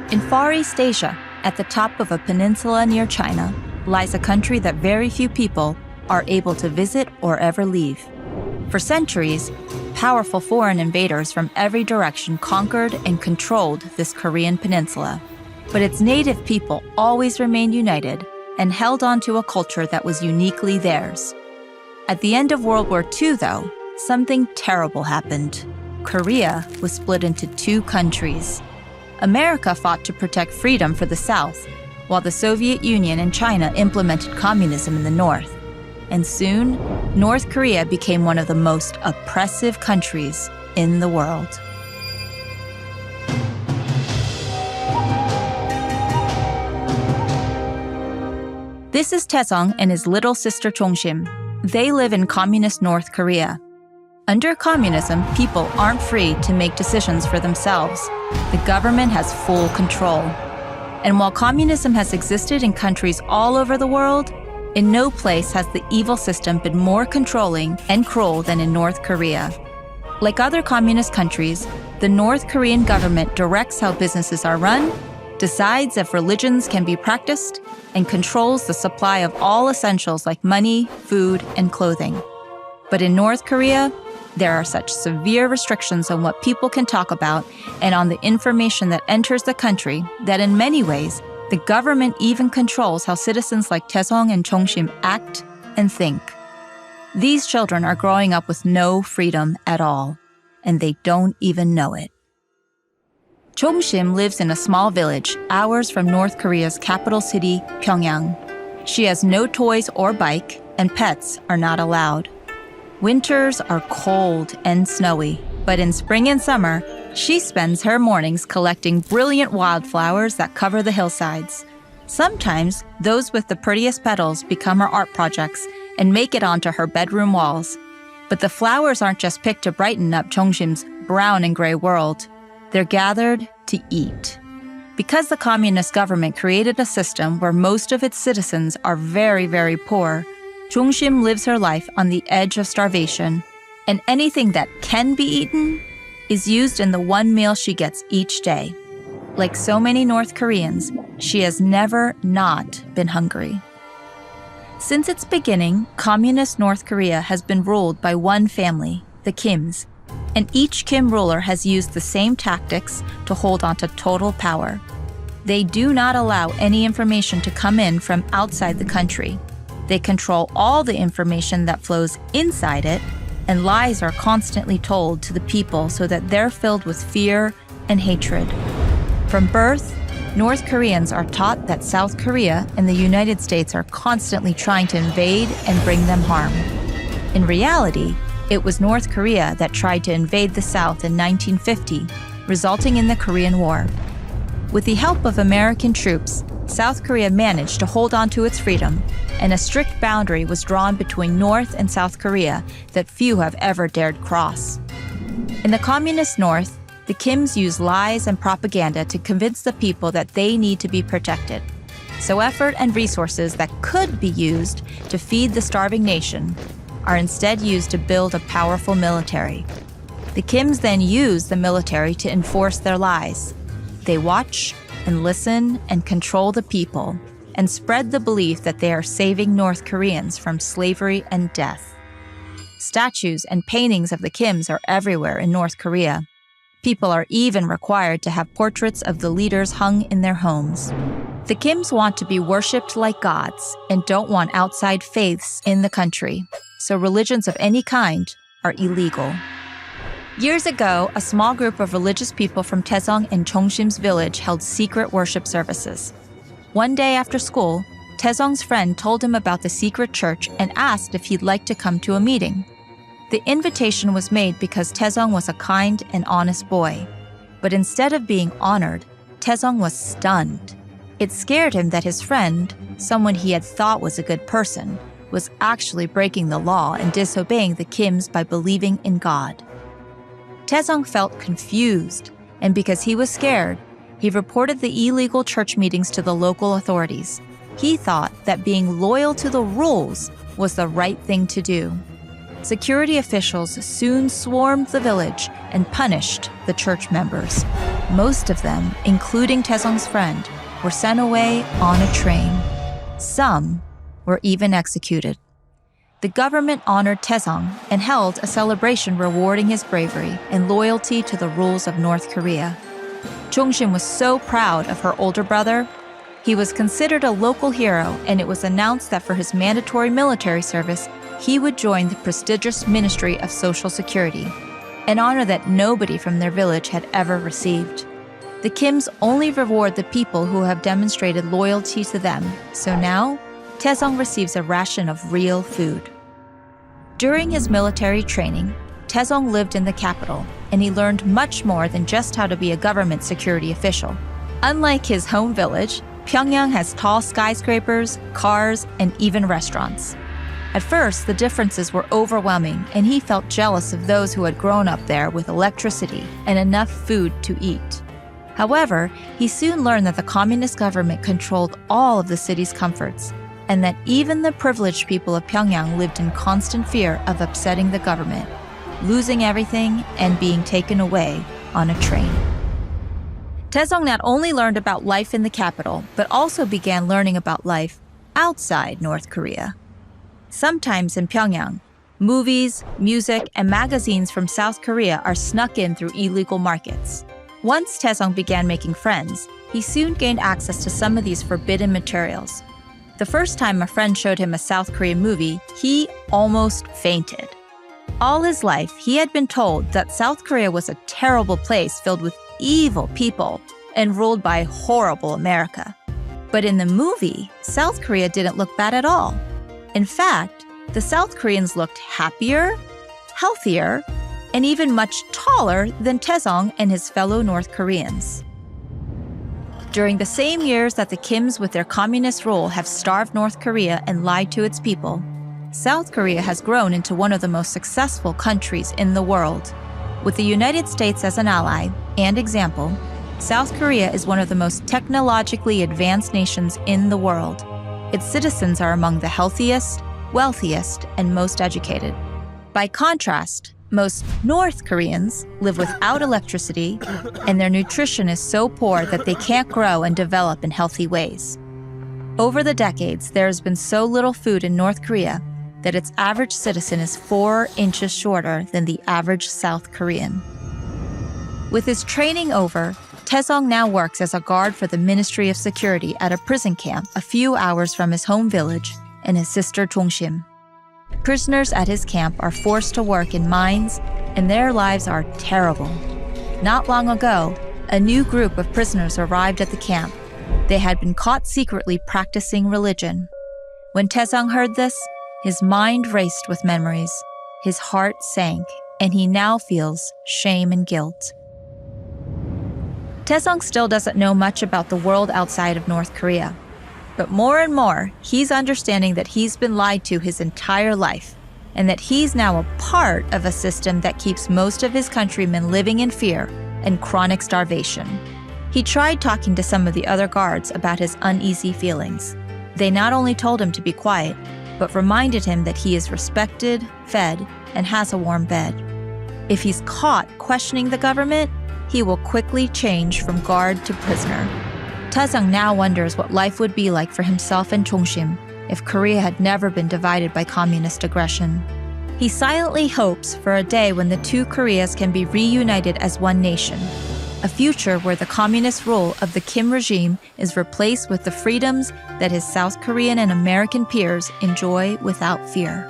In Far East Asia, at the top of a peninsula near China, lies a country that very few people are able to visit or ever leave. For centuries, powerful foreign invaders from every direction conquered and controlled this Korean peninsula. But its native people always remained united and held on to a culture that was uniquely theirs. At the end of World War II, though, something terrible happened. Korea was split into two countries. America fought to protect freedom for the South, while the Soviet Union and China implemented communism in the North. And soon, North Korea became one of the most oppressive countries in the world. This is Taesong and his little sister Jongsim. They live in communist North Korea. Under communism, people aren't free to make decisions for themselves. The government has full control. And while communism has existed in countries all over the world, in no place has the evil system been more controlling and cruel than in North Korea. Like other communist countries, the North Korean government directs how businesses are run, decides if religions can be practiced, and controls the supply of all essentials like money, food, and clothing. But in North Korea, there are such severe restrictions on what people can talk about and on the information that enters the country that in many ways, the government even controls how citizens like Taesong and Jongsim act and think. These children are growing up with no freedom at all, and they don't even know it. Jongsim lives in a small village, hours from North Korea's capital city, Pyongyang. She has no toys or bike, and pets are not allowed. Winters are cold and snowy, but in spring and summer, she spends her mornings collecting brilliant wildflowers that cover the hillsides. Sometimes, those with the prettiest petals become her art projects and make it onto her bedroom walls. But the flowers aren't just picked to brighten up Jongsim's brown and gray world. They're gathered to eat. Because the communist government created a system where most of its citizens are very, very poor, Jongsim lives her life on the edge of starvation, and anything that can be eaten is used in the one meal she gets each day. Like so many North Koreans, she has never not been hungry. Since its beginning, communist North Korea has been ruled by one family, the Kims, and each Kim ruler has used the same tactics to hold on to total power. They do not allow any information to come in from outside the country. They control all the information that flows inside it, and lies are constantly told to the people so that they're filled with fear and hatred. From birth, North Koreans are taught that South Korea and the United States are constantly trying to invade and bring them harm. In reality, it was North Korea that tried to invade the South in 1950, resulting in the Korean War. With the help of American troops, South Korea managed to hold on to its freedom, and a strict boundary was drawn between North and South Korea that few have ever dared cross. In the communist North, the Kims use lies and propaganda to convince the people that they need to be protected. So effort and resources that could be used to feed the starving nation are instead used to build a powerful military. The Kims then use the military to enforce their lies. They watch and listen and control the people and spread the belief that they are saving North Koreans from slavery and death. Statues and paintings of the Kims are everywhere in North Korea. People are even required to have portraits of the leaders hung in their homes. The Kims want to be worshipped like gods and don't want outside faiths in the country, so religions of any kind are illegal. Years ago, a small group of religious people from Taesong and Jongsim's village held secret worship services. One day after school, Taesong's friend told him about the secret church and asked if he'd like to come to a meeting. The invitation was made because Taesong was a kind and honest boy. But instead of being honored, Taesong was stunned. It scared him that his friend, someone he had thought was a good person, was actually breaking the law and disobeying the Kims by believing in God. Taesong felt confused, and because he was scared, he reported the illegal church meetings to the local authorities. He thought that being loyal to the rules was the right thing to do. Security officials soon swarmed the village and punished the church members. Most of them, including Taesong's friend, were sent away on a train. Some were even executed. The government honored Taesong and held a celebration rewarding his bravery and loyalty to the rules of North Korea. Jongsim was so proud of her older brother. He was considered a local hero, and it was announced that for his mandatory military service, he would join the prestigious Ministry of Social Security, an honor that nobody from their village had ever received. The Kims only reward the people who have demonstrated loyalty to them, so now Taesong receives a ration of real food. During his military training, Taesong lived in the capital, and he learned much more than just how to be a government security official. Unlike his home village, Pyongyang has tall skyscrapers, cars, and even restaurants. At first, the differences were overwhelming, and he felt jealous of those who had grown up there with electricity and enough food to eat. However, he soon learned that the communist government controlled all of the city's comforts, and that even the privileged people of Pyongyang lived in constant fear of upsetting the government, losing everything, and being taken away on a train. Taesong not only learned about life in the capital, but also began learning about life outside North Korea. Sometimes in Pyongyang, movies, music, and magazines from South Korea are snuck in through illegal markets. Once Taesong began making friends, he soon gained access to some of these forbidden materials. The first time a friend showed him a South Korean movie, he almost fainted. All his life, he had been told that South Korea was a terrible place filled with evil people and ruled by horrible America. But in the movie, South Korea didn't look bad at all. In fact, the South Koreans looked happier, healthier, and even much taller than Taesong and his fellow North Koreans. During the same years that the Kims with their communist rule have starved North Korea and lied to its people, South Korea has grown into one of the most successful countries in the world. With the United States as an ally and example, South Korea is one of the most technologically advanced nations in the world. Its citizens are among the healthiest, wealthiest, and most educated. By contrast, most North Koreans live without electricity, and their nutrition is so poor that they can't grow and develop in healthy ways. Over the decades, there has been so little food in North Korea that its average citizen is 4 inches shorter than the average South Korean. With his training over, Taesong now works as a guard for the Ministry of Security at a prison camp a few hours from his home village and his sister Jongsim. Prisoners at his camp are forced to work in mines, and their lives are terrible. Not long ago, a new group of prisoners arrived at the camp. They had been caught secretly practicing religion. When Taesong heard this, his mind raced with memories. His heart sank, and he now feels shame and guilt. Taesong still doesn't know much about the world outside of North Korea. But more and more, he's understanding that he's been lied to his entire life, and that he's now a part of a system that keeps most of his countrymen living in fear and chronic starvation. He tried talking to some of the other guards about his uneasy feelings. They not only told him to be quiet, but reminded him that he is respected, fed, and has a warm bed. If he's caught questioning the government, he will quickly change from guard to prisoner. Taesong now wonders what life would be like for himself and Jongsim if Korea had never been divided by communist aggression. He silently hopes for a day when the two Koreas can be reunited as one nation, a future where the communist rule of the Kim regime is replaced with the freedoms that his South Korean and American peers enjoy without fear.